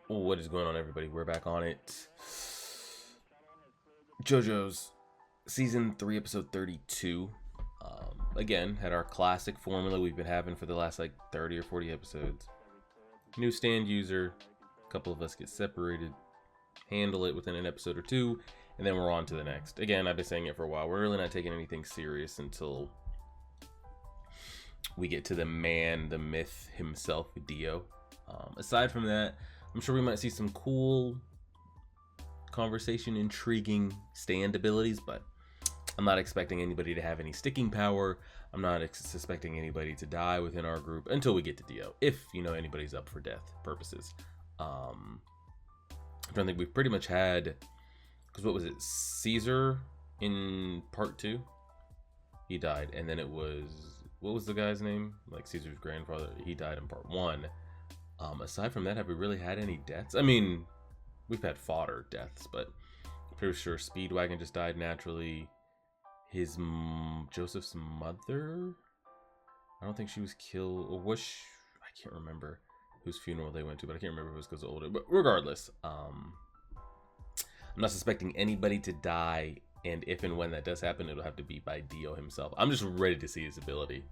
What is going on, everybody? We're back on it. JoJo's season 3, episode 32. Again, had our classic formula we've been having for the last like 30 or 40 episodes. New stand user, a couple of us get separated, handle it within an episode or two, and then we're on to the next. Again, I've been saying it for a while. We're really not taking anything serious until we get to the man, the myth himself, Dio. Aside from that, I'm sure we might see some cool conversation, intriguing stand abilities, but I'm not expecting anybody to have any sticking power. I'm not suspecting anybody to die within our group until we get to Dio, if anybody's up for death purposes. I don't think we've pretty much had, because what was it, Caesar in part 2? He died, and then it was, what was the guy's name? Like Caesar's grandfather, he died in part 1. Aside from that, have we really had any deaths? I mean, we've had fodder deaths, but I'm pretty sure Speedwagon just died naturally. His Joseph's mother, I don't think she was killed, or was she? I can't remember whose funeral they went to, but I can't remember if it was because of older. But regardless, I'm not suspecting anybody to die, and if and when that does happen, it'll have to be by Dio himself. I'm just ready to see his ability.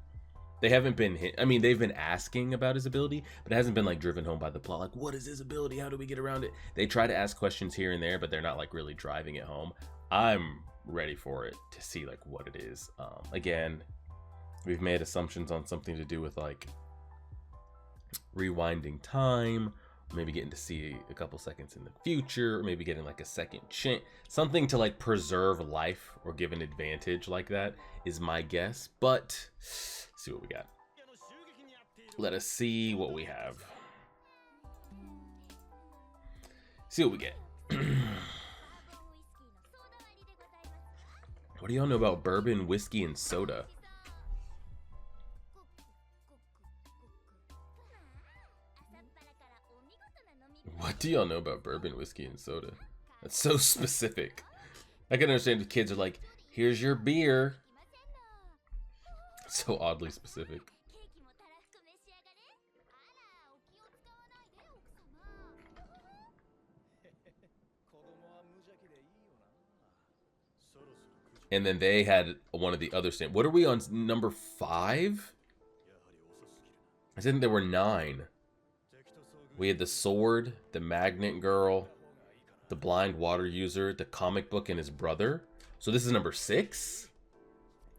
They haven't been hit. I mean, they've been asking about his ability, but it hasn't been like driven home by the plot. Like, what is his ability? How do we get around it? They try to ask questions here and there, but they're not like really driving it home. I'm ready for it to see like what it is. Again, we've made assumptions on something to do with like rewinding time, maybe getting to see a couple seconds in the future, or maybe getting like a second chance, something to like preserve life or give an advantage like that is my guess. But see what we got. Let us see what we have. See what we get. What do y'all know about bourbon, whiskey, and soda? What do y'all know about bourbon, whiskey, and soda? That's so specific. I can understand if kids are like, here's your beer. So oddly specific. And then they had one of the other stand. What are we on, number 5? I think there were 9. We had the sword, the magnet girl, the blind water user, the comic book, and his brother. So this is number 6?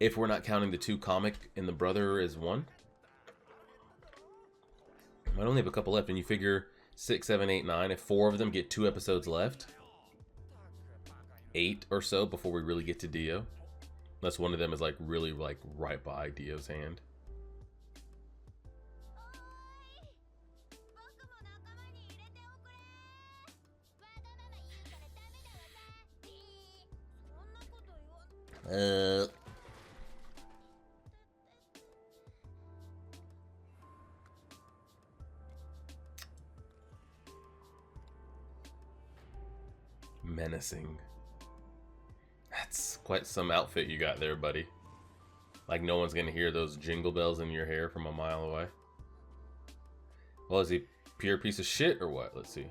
If we're not counting the 2 comic and the brother as 1. Might only have a couple left, and you figure 6, 7, 8, 9. If 4 of them get 2 episodes left, 8 or so before we really get to Dio. Unless one of them is like really like right by Dio's hand. Menacing. That's quite some outfit you got there, buddy. Like no one's gonna hear those jingle bells in your hair from a mile away. Well, is he pure piece of shit or what? Let's see.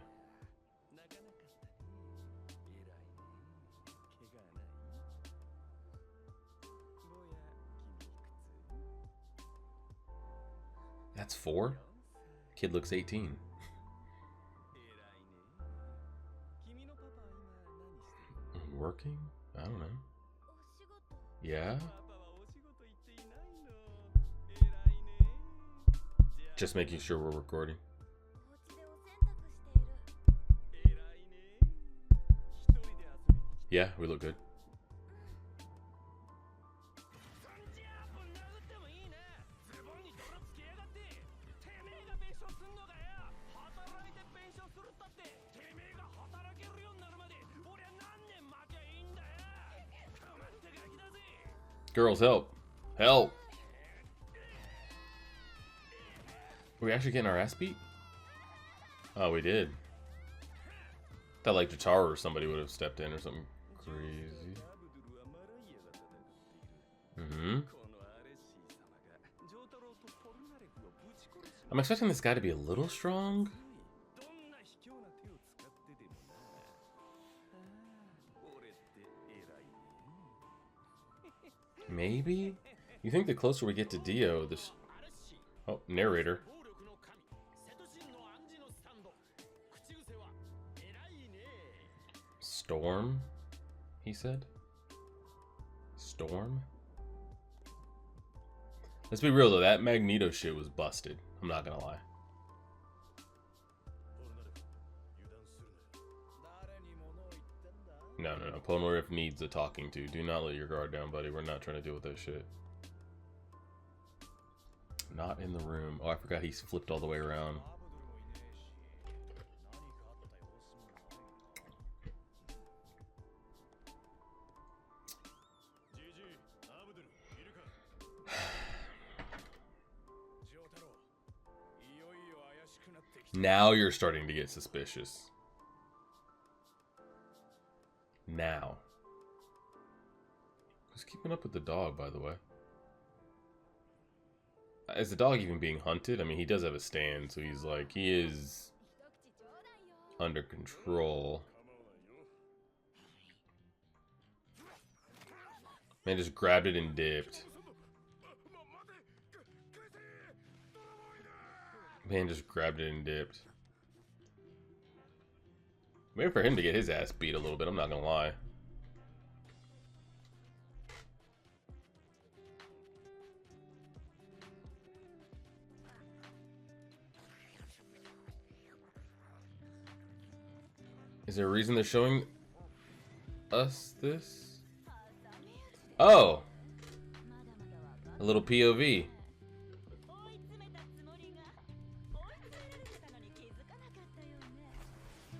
That's 4? Kid looks 18. Working? I don't know. Yeah? Just making sure we're recording. Yeah, we look good. Girls, help. Help. Were we actually getting our ass beat? Oh, we did. Thought like Jotaro or somebody would have stepped in or something crazy. Mm-hmm. I'm expecting this guy to be a little strong. Maybe? You think the closer we get to Dio, this... Oh, narrator. Storm? He said? Storm? Let's be real though, that Magneto shit was busted. I'm not gonna lie. No. Polnareff needs a talking to. Do not let your guard down, buddy. We're not trying to deal with that shit. Not in the room. Oh, I forgot he's flipped all the way around. Now you're starting to get suspicious. Now. Who's keeping up with the dog, by the way? Is the dog even being hunted? I mean, he does have a stand, so he's like, he is under control. Man just grabbed it and dipped. Man just grabbed it and dipped. Waiting for him to get his ass beat a little bit, I'm not gonna lie. Is there a reason they're showing us this? Oh! A little POV.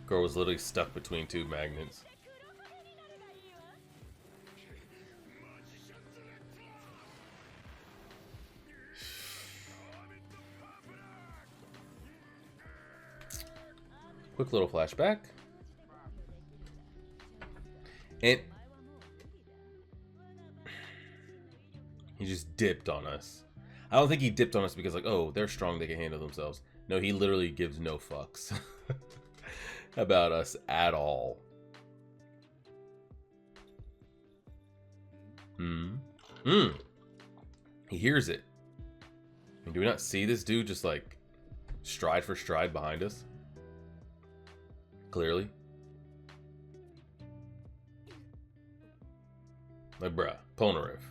Girl was literally stuck between two magnets. Quick little flashback. And he just dipped on us. I don't think he dipped on us because like, oh, they're strong, they can handle themselves. No, he literally gives no fucks about us at all. He hears it. I mean, do we not see this dude just like stride for stride behind us? Clearly. Like, bruh, Polnareff.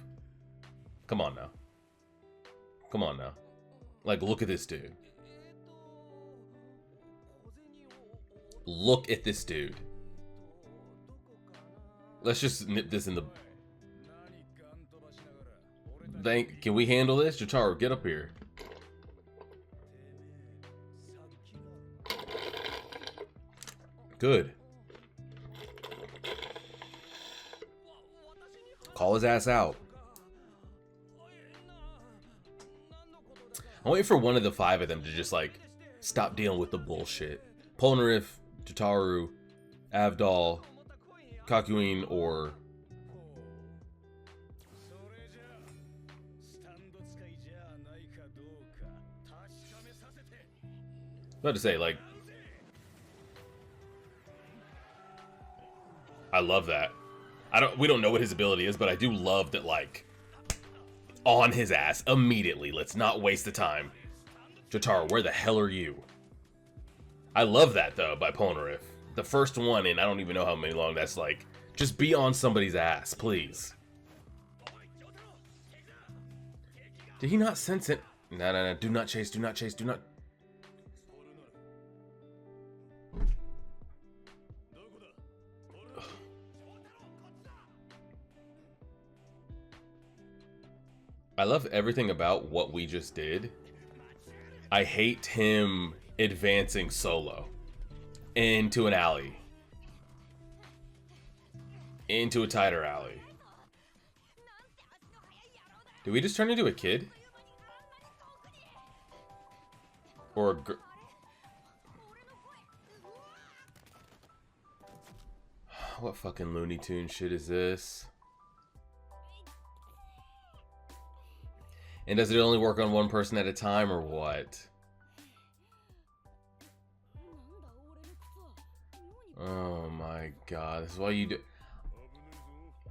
Come on now. Come on now. Like, look at this dude. Look at this dude. Let's just nip this in the... Can we handle this? Jotaro, get up here. Good. Call his ass out. I'm waiting for one of the five of them to just like stop dealing with the bullshit. Polnareff, Jotaro, Avdol, Kakuin, or about to say, like, I love that. We don't know what his ability is, but I do love that, like, on his ass immediately. Let's not waste the time. Jotaro, where the hell are you? I love that though by Polnareff. The first one in I don't even know how many long. That's like, just be on somebody's ass, please. Did he not sense it? No. Do not chase. Do not chase. Do not. I love everything about what we just did. I hate him advancing solo into an alley, into a tighter alley. Did we just turn into a kid? Or a girl? What fucking Looney Tune shit is this? And does it only work on one person at a time or what? Oh my god, this is why you do.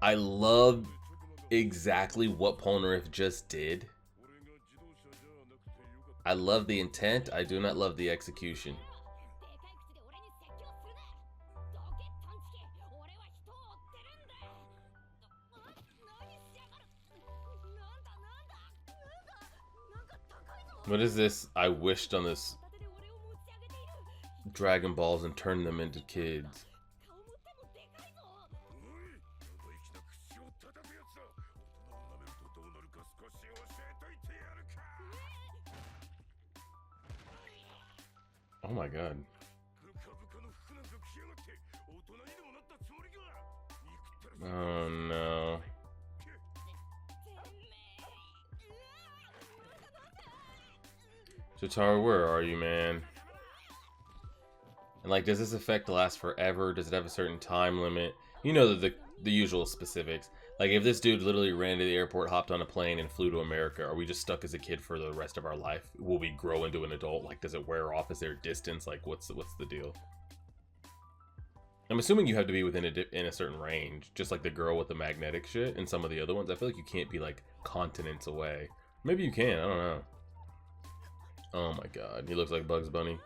I love exactly what Polnareff just did. I love the intent, I do not love the execution. What is this? I wished on this Dragon Balls and turned them into kids. Oh my god. Oh no. Jotaro, where are you, man? And like, does this effect last forever? Does it have a certain time limit? You know the usual specifics. Like, if this dude literally ran to the airport, hopped on a plane, and flew to America, are we just stuck as a kid for the rest of our life? Will we grow into an adult? Like, does it wear off? Is there distance? Like, what's the deal? I'm assuming you have to be within in a certain range, just like the girl with the magnetic shit and some of the other ones. I feel like you can't be like continents away. Maybe you can. I don't know. Oh my god, he looks like Bugs Bunny.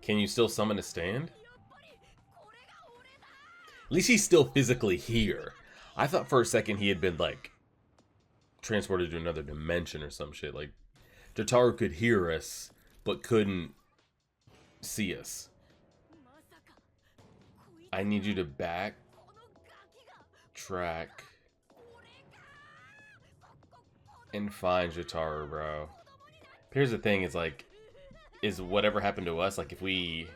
Can you still summon a stand? At least he's still physically here. I thought for a second he had been like transported to another dimension or some shit. Like Jotaro could hear us but couldn't see us. I need you to backtrack and find Jotaro, bro. Here's the thing, is like, is whatever happened to us, like, if we...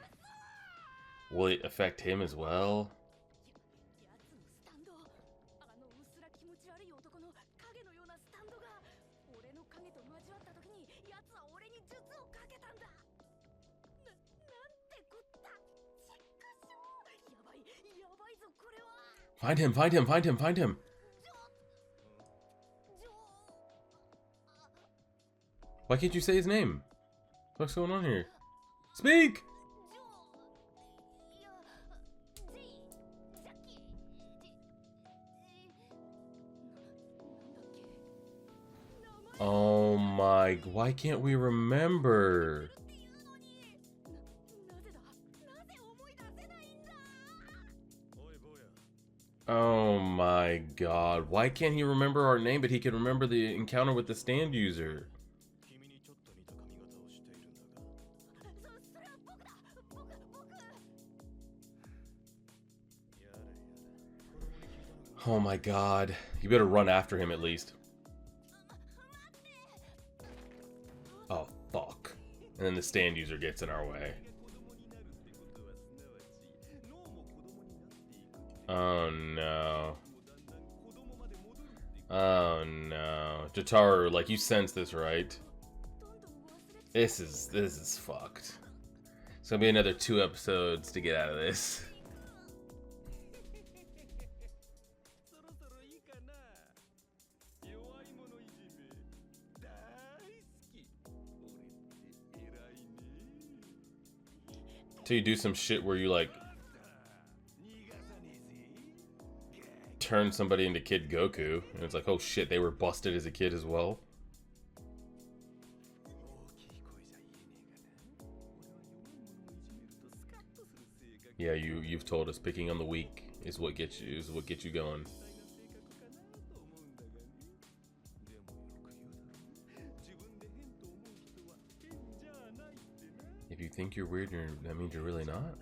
will it affect him as well? Find him, find him, find him, find him! Why can't you say his name? What's going on here? Speak! Oh my, why can't we remember? Oh my god, why can't he remember our name, but he can remember the encounter with the stand user? Oh my god, you better run after him at least. Oh fuck. And then the stand user gets in our way. Oh no. Oh no. Jotaro, like, you sense this, right? This is fucked. It's gonna be another 2 episodes to get out of this. So you do some shit where you like turn somebody into Kid Goku, and it's like, oh shit, they were busted as a kid as well. Yeah, you've told us picking on the weak is what gets you going. If you think you're weird, that means you're really not.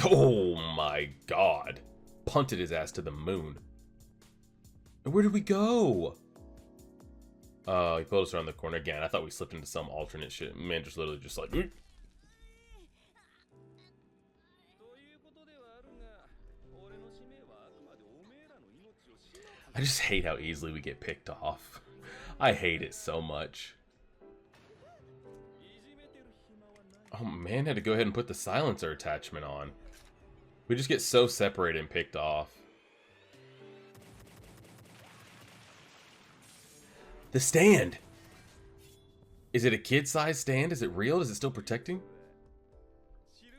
Oh my god. Punted his ass to the moon. And where did we go? Oh, he pulled us around the corner again. I thought we slipped into some alternate shit. Man, just literally just like... I just hate how easily we get picked off. I hate it so much. Oh man, had to go ahead and put the silencer attachment on. We just get so separated and picked off. The stand! Is it a kid-sized stand? Is it real? Is it still protecting?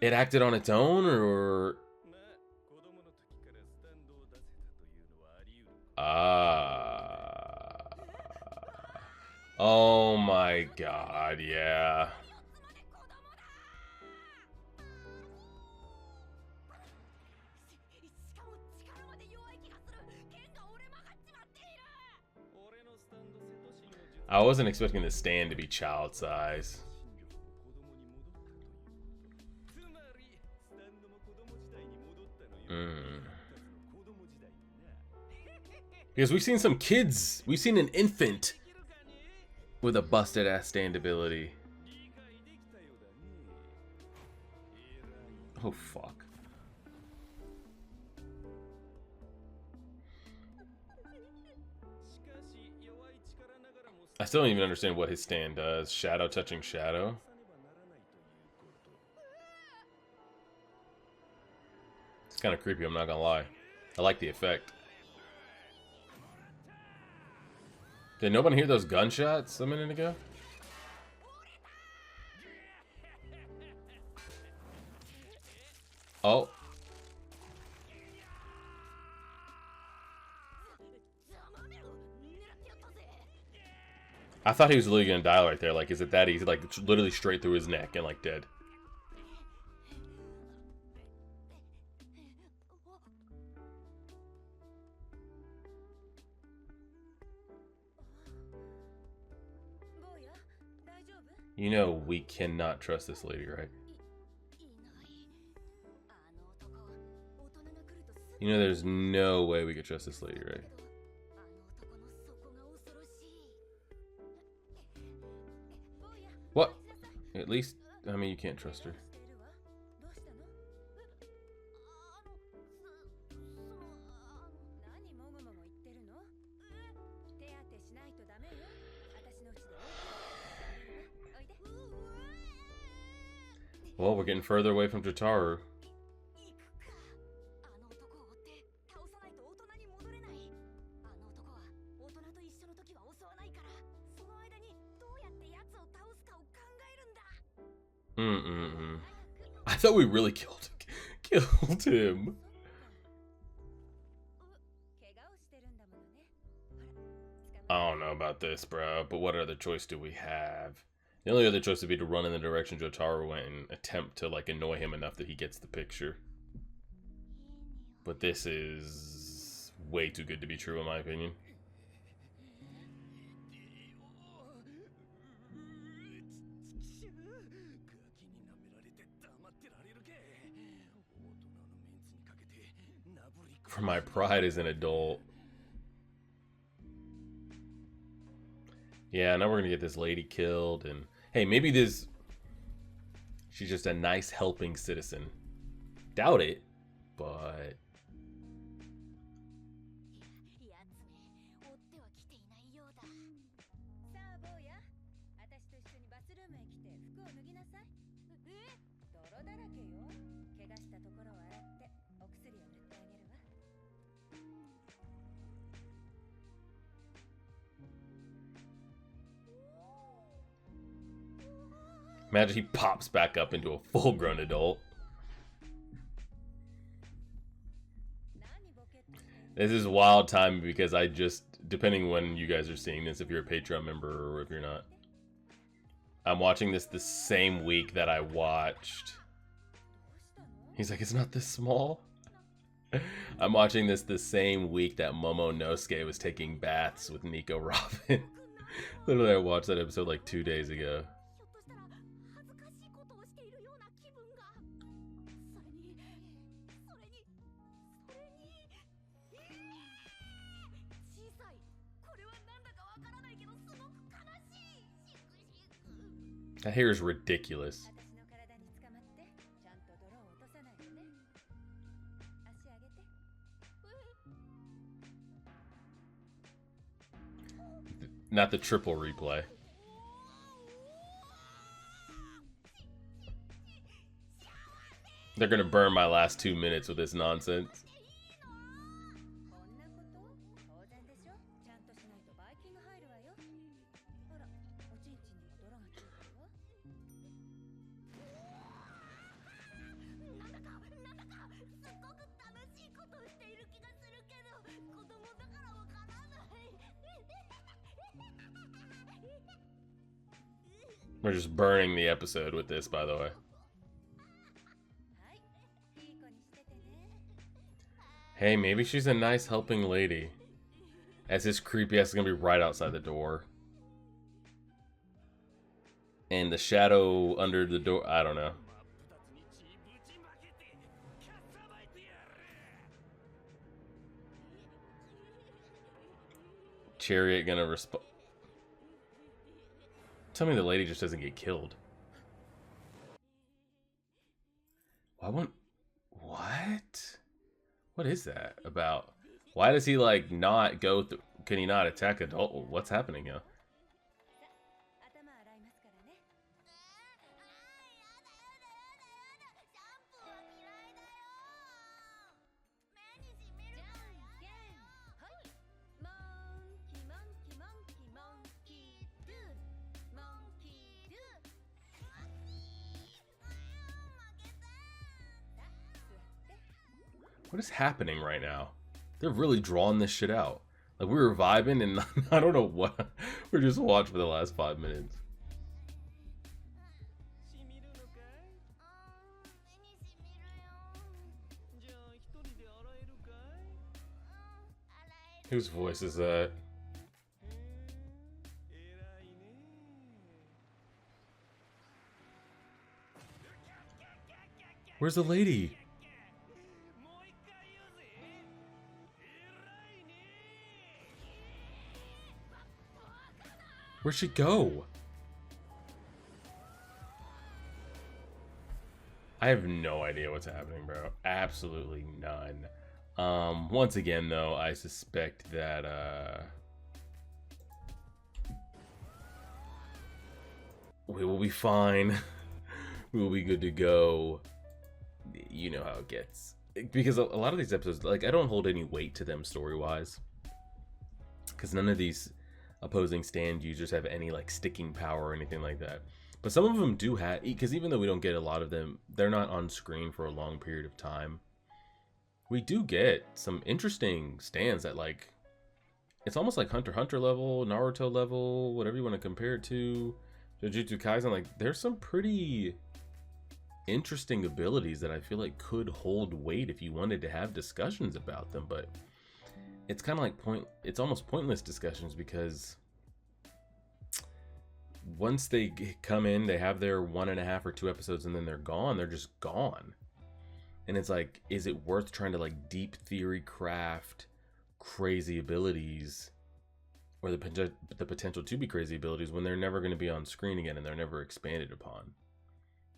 It acted on its own, or... Oh my god, yeah. I wasn't expecting the stand to be child size. Because we've seen some kids. We've seen an infant with a busted ass stand ability. Oh fuck. I still don't even understand what his stand does. Shadow touching shadow. It's kind of creepy, I'm not gonna lie. I like the effect. Did nobody hear those gunshots a minute ago? Oh. I thought he was literally gonna die right there. Like, is it that easy? Like, literally straight through his neck and, like, dead. You know we cannot trust this lady, right? You know there's no way we could trust this lady, right? What? At least, I mean, you can't trust her. Well, we're getting further away from Jotaro. I thought we really killed him. I don't know about this, bro, but what other choice do we have? The only other choice would be to run in the direction Jotaro went and attempt to, like, annoy him enough that he gets the picture. But this is way too good to be true, in my opinion. For my pride as an adult. Yeah, now we're gonna get this lady killed, and hey, maybe she's just a nice helping citizen. Doubt it, but imagine he pops back up into a full-grown adult. This is wild time because I just, depending when you guys are seeing this, if you're a Patreon member or if you're not, I'm watching this the same week that I watched. He's like, it's not this small. I'm watching this the same week that Momonosuke was taking baths with Nico Robin. Literally, I watched that episode like 2 days ago. That hair is ridiculous. Not the triple replay. They're gonna burn my last 2 minutes with this nonsense. We're just burning the episode with this, by the way. Hey, maybe she's a nice helping lady. As his creepy ass is gonna be right outside the door. And the shadow under the door, I don't know. Chariot gonna respond. Tell me the lady just doesn't get killed. Why won't... What? What is that about? Why does he, like, not go through... Can he not attack adult? What's happening here? What is happening right now? They're really drawing this shit out. Like, we were vibing and I don't know what. We're just watching for the last 5 minutes. Whose voice is that? Where's the lady? Where'd she go? I have no idea what's happening, bro. Absolutely none. Once again, though, I suspect that, we will be fine. We will be good to go. You know how it gets. Because a lot of these episodes, like, I don't hold any weight to them story-wise. Because none of these opposing stand users have any, like, sticking power or anything like that. But some of them do have, because even though we don't get a lot of them, they're not on screen for a long period of time. We do get some interesting stands that, like, it's almost like Hunter x Hunter level, Naruto level, whatever you want to compare it to, Jujutsu Kaisen. Like, there's some pretty interesting abilities that I feel like could hold weight if you wanted to have discussions about them, but it's kind of like it's almost pointless discussions, because once they come in, they have their 1.5 or 2 episodes and then they're gone. They're just gone. And it's like, is it worth trying to, like, deep theory craft crazy abilities, or the potential to be crazy abilities, when they're never going to be on screen again and they're never expanded upon?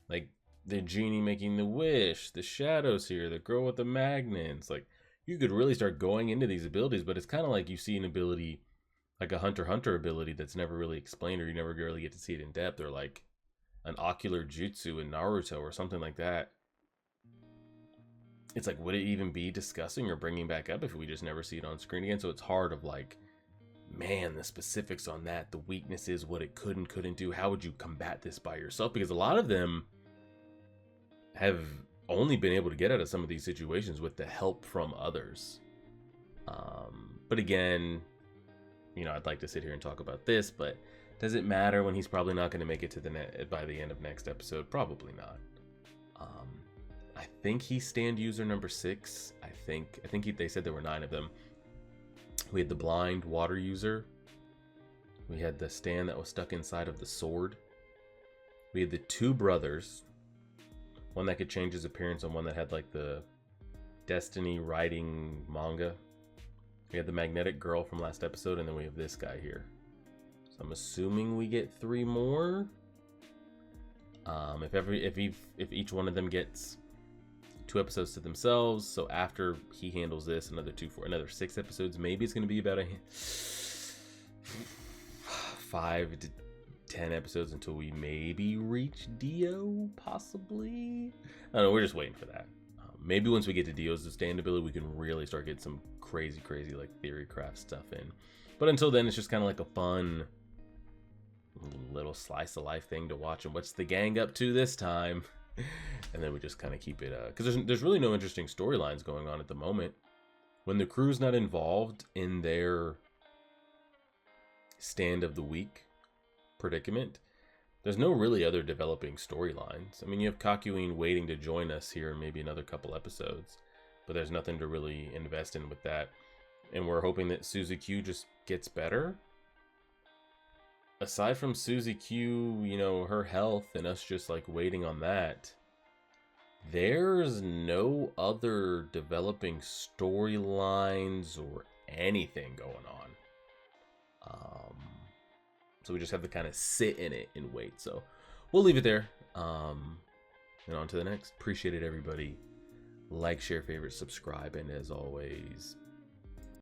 Like, the genie making the wish, the shadows here, the girl with the magnets. Like, you could really start going into these abilities, but it's kind of like you see an ability, like a Hunter x Hunter ability, that's never really explained, or you never really get to see it in depth, or like an ocular jutsu in Naruto or something like that. It's like, would it even be discussing or bringing back up if we just never see it on screen again? So it's hard of like, man, the specifics on that, the weaknesses, what it could and couldn't do, how would you combat this by yourself? Because a lot of them have only been able to get out of some of these situations with the help from others. But again, you know, I'd like to sit here and talk about this, but does it matter when he's probably not going to make it to the by the end of next episode? Probably not. I think he's stand user number 6. I think they said there were 9 of them. We had the blind water user. We had the stand that was stuck inside of the sword. We had the 2 brothers. One that could change his appearance, and one that had like the Destiny writing manga. We had the magnetic girl from last episode, and then we have this guy here. So I'm assuming we get 3 more. If each one of them gets 2 episodes to themselves, so after he handles this, another 2 for another 6 episodes. Maybe it's going to be about 5 to 10 episodes until we maybe reach Dio, possibly. I don't know, we're just waiting for that. Maybe once we get to Dio's sustainability, we can really start getting some crazy like theory craft stuff in. But until then, it's just kind of like a fun little slice of life thing to watch. And what's the gang up to this time? And then we just kind of keep it, because there's really no interesting storylines going on at the moment. When the crew's not involved in their stand of the week predicament, there's no really other developing storylines. I mean, you have Kakyoin waiting to join us here in maybe another couple episodes, but there's nothing to really invest in with that. And we're hoping that Suzy Q just gets better. Aside from Suzy Q, you know, her health and us just like waiting on that, there's no other developing storylines or anything going on. So we just have to kind of sit in it and wait. So we'll leave it there. And on to the next. Appreciate it, everybody. Like, share, favorite, subscribe, and as always,